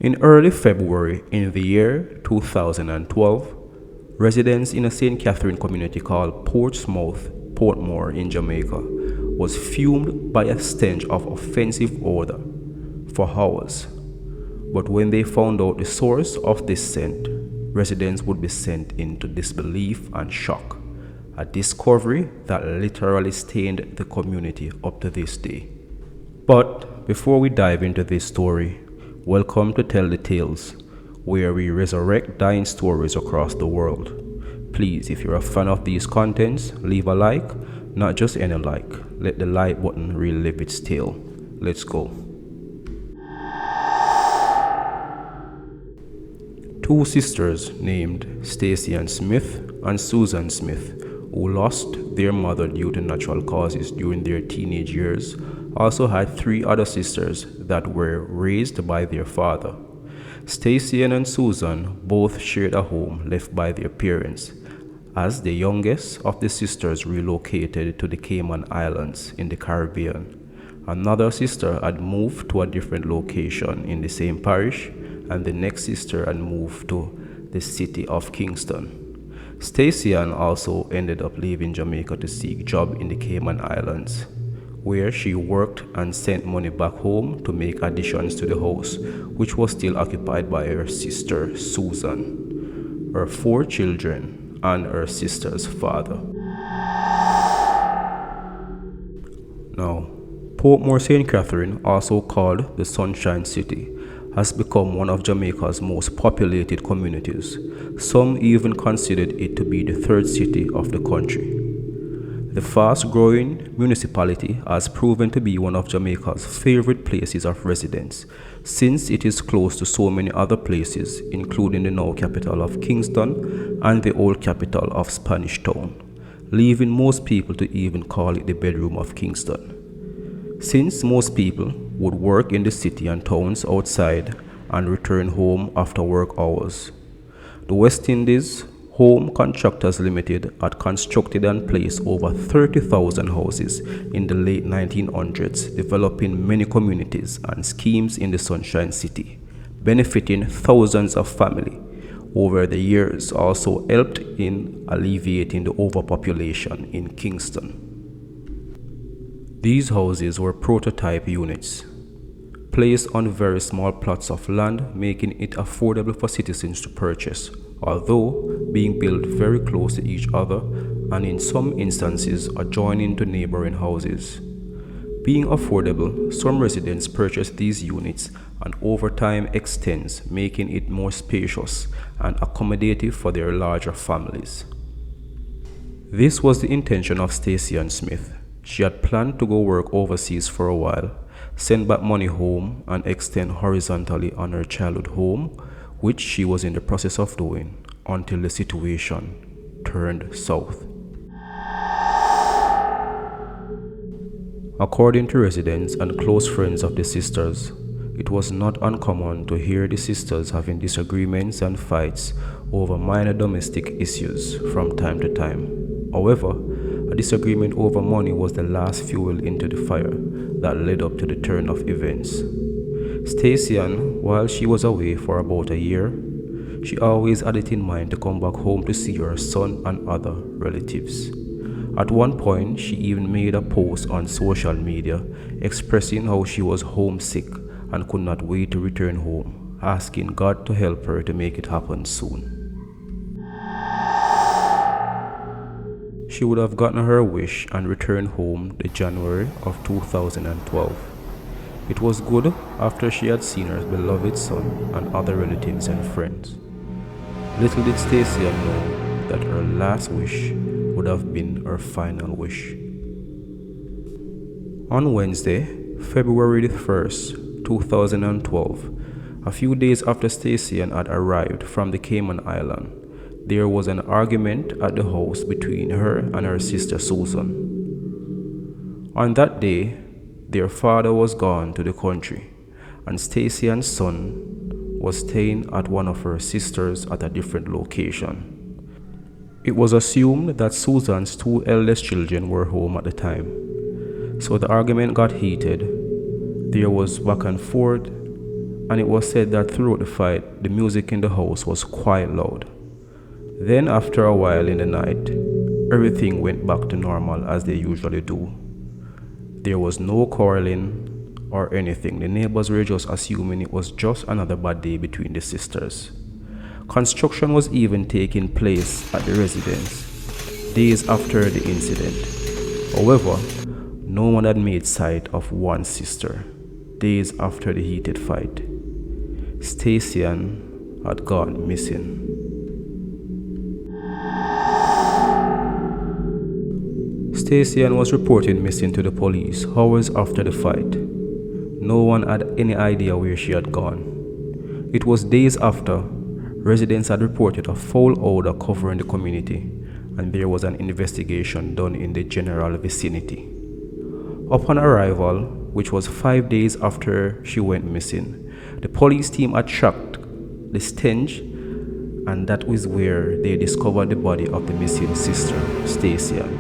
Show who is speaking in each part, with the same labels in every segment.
Speaker 1: In early February in the year 2012, residents in a St. Catherine community called Portmore in Jamaica was fumed by a stench of offensive odor for hours. But when they found out the source of this scent, residents would be sent into disbelief and shock, a discovery that literally stained the community up to this day. But before we dive into this story, welcome to Tell the Tales, where we resurrect dying stories across the world. Please, if you're a fan of these contents, leave a like, not just any like. Let the like button relive its tale. Let's go. Two sisters named Stacy Ann Smith and Susan Smith, who lost their mother due to natural causes during their teenage years, also had three other sisters that were raised by their father. Stacy and Susan both shared a home left by their parents, as the youngest of the sisters relocated to the Cayman Islands in the Caribbean. Another sister had moved to a different location in the same parish, and the next sister had moved to the city of Kingston. Stacy Ann also ended up leaving Jamaica to seek job in the Cayman Islands, where she worked and sent money back home to make additions to the house, which was still occupied by her sister Susan, her four children, and her sister's father. Now, Portmore St. Catherine, also called the Sunshine City, has become one of Jamaica's most populated communities. Some even considered it to be the third city of the country. The fast-growing municipality has proven to be one of Jamaica's favorite places of residence, since it is close to so many other places, including the now capital of Kingston and the old capital of Spanish Town, leaving most people to even call it the bedroom of Kingston. Since most people would work in the city and towns outside and return home after work hours, the West Indies Home Contractors Limited had constructed and placed over 30,000 houses in the late 1900s, developing many communities and schemes in the Sunshine City, benefiting thousands of families. Over the years, also helped in alleviating the overpopulation in Kingston. These houses were prototype units, placed on very small plots of land, making it affordable for citizens to purchase, although being built very close to each other and in some instances adjoining to neighboring houses. Being affordable, some residents purchased these units and over time extends, making it more spacious and accommodative for their larger families. This was the intention of Stacy Ann Smith. She had planned to go work overseas for a while, send back money home, and extend horizontally on her childhood home, which she was in the process of doing until the situation turned south. According to residents and close friends of the sisters, it was not uncommon to hear the sisters having disagreements and fights over minor domestic issues from time to time. However, a disagreement over money was the last fuel into the fire that led up to the turn of events. Stacy Ann, while she was away for about a year, she always had it in mind to come back home to see her son and other relatives. At one point, she even made a post on social media expressing how she was homesick and could not wait to return home, asking God to help her to make it happen soon. She would have gotten her wish and returned home the January of 2012. It was good after she had seen her beloved son and other relatives and friends. Little did Stacy Ann know that her last wish would have been her final wish. On Wednesday, February the 1st, 2012, a few days after Stacy Ann had arrived from the Cayman Island, there was an argument at the house between her and her sister Susan. On that day, their father was gone to the country, and Stacy Ann's son was staying at one of her sisters at a different location. It was assumed that Susan's two eldest children were home at the time, so the argument got heated. There was back and forth, and it was said that throughout the fight, the music in the house was quite loud. Then, after a while in the night, everything went back to normal as they usually do. There was no quarreling or anything. The neighbors were just assuming it was just another bad day between the sisters. Construction was even taking place at the residence days after the incident. However, no one had made sight of one sister days after the heated fight. Stacian had gone missing. Stacian was reported missing to the police hours after the fight. No one had any idea where she had gone. It was days after residents had reported a foul odor covering the community, and there was an investigation done in the general vicinity. Upon arrival, which was 5 days after she went missing, the police team had tracked the stench, and that was where they discovered the body of the missing sister, Stacian.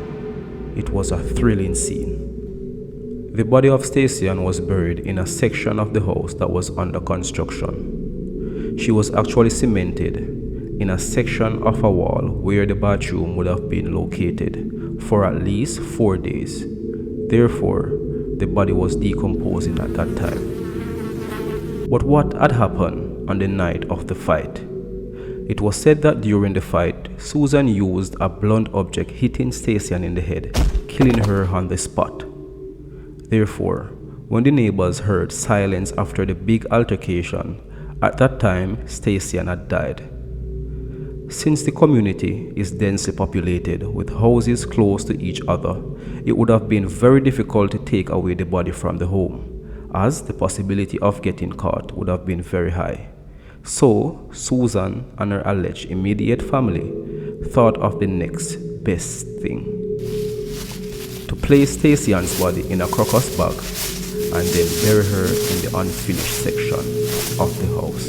Speaker 1: It was a thrilling scene. The body of Stacian was buried in a section of the house that was under construction. She was actually cemented in a section of a wall where the bathroom would have been located for at least 4 days. Therefore, the body was decomposing at that time. But what had happened on the night of the fight? It was said that during the fight, Susan used a blunt object hitting Stacian in the head, killing her on the spot. Therefore, when the neighbors heard silence after the big altercation, at that time Stacian had died. Since the community is densely populated with houses close to each other, it would have been very difficult to take away the body from the home, as the possibility of getting caught would have been very high. So, Susan and her alleged immediate family thought of the next best thing: to place Stacian's body in a crocus bag and then bury her in the unfinished section of the house.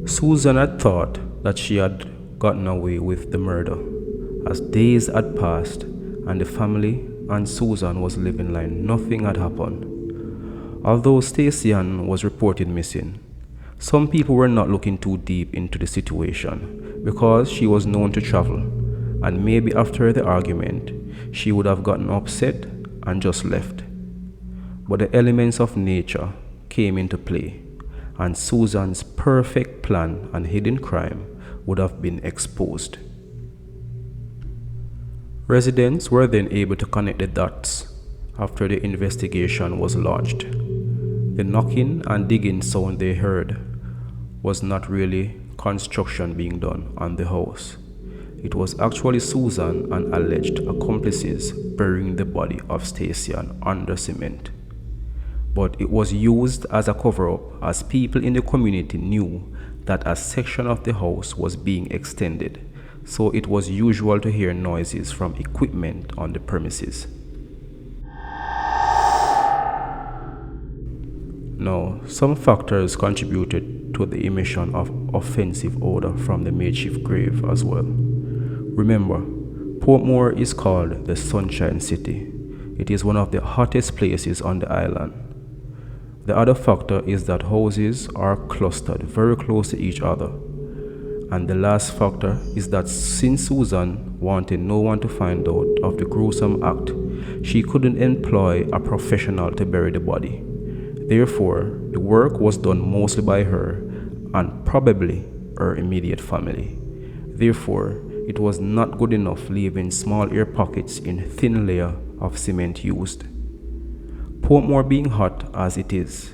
Speaker 1: Susan had thought that she had gotten away with the murder, as days had passed and the family and Susan was living like nothing had happened. Although Stacian was reported missing, some people were not looking too deep into the situation because she was known to travel, and maybe after the argument she would have gotten upset and just left. But the elements of nature came into play, and Susan's perfect plan and hidden crime would have been exposed. Residents were then able to connect the dots after the investigation was launched. The knocking and digging sound they heard was not really construction being done on the house. It was actually Susan and alleged accomplices burying the body of Stacian under cement. But it was used as a cover-up, as people in the community knew that a section of the house was being extended, so it was usual to hear noises from equipment on the premises. Now, some factors contributed to the emission of offensive odor from the makeshift grave as well. Remember, Portmore is called the Sunshine City. It is one of the hottest places on the island. The other factor is that houses are clustered very close to each other. And the last factor is that since Susan wanted no one to find out of the gruesome act, she couldn't employ a professional to bury the body. Therefore, the work was done mostly by her and probably her immediate family. Therefore, it was not good enough leaving small air pockets in thin layer of cement used. Portmore, being hot as it is,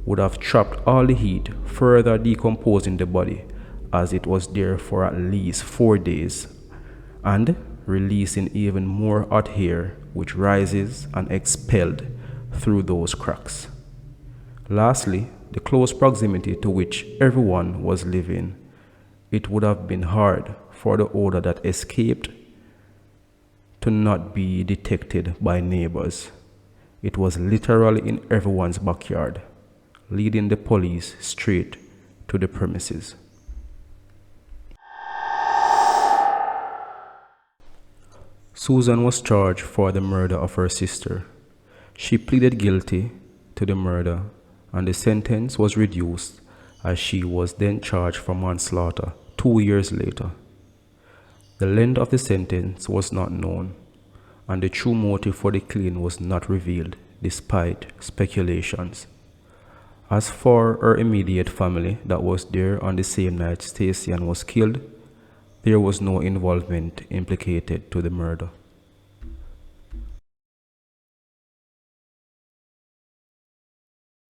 Speaker 1: would have trapped all the heat, further decomposing the body, as it was there for at least 4 days, and releasing even more hot air which rises and expelled through those cracks. Lastly, the close proximity to which everyone was living, it would have been hard for the odor that escaped to not be detected by neighbors. It was literally in everyone's backyard, leading the police straight to the premises. Susan was charged for the murder of her sister. She pleaded guilty to the murder and the sentence was reduced as she was then charged for manslaughter 2 years later. The length of the sentence was not known, and the true motive for the killing was not revealed, despite speculations. As for her immediate family that was there on the same night Stacey was killed, there was no involvement implicated to the murder.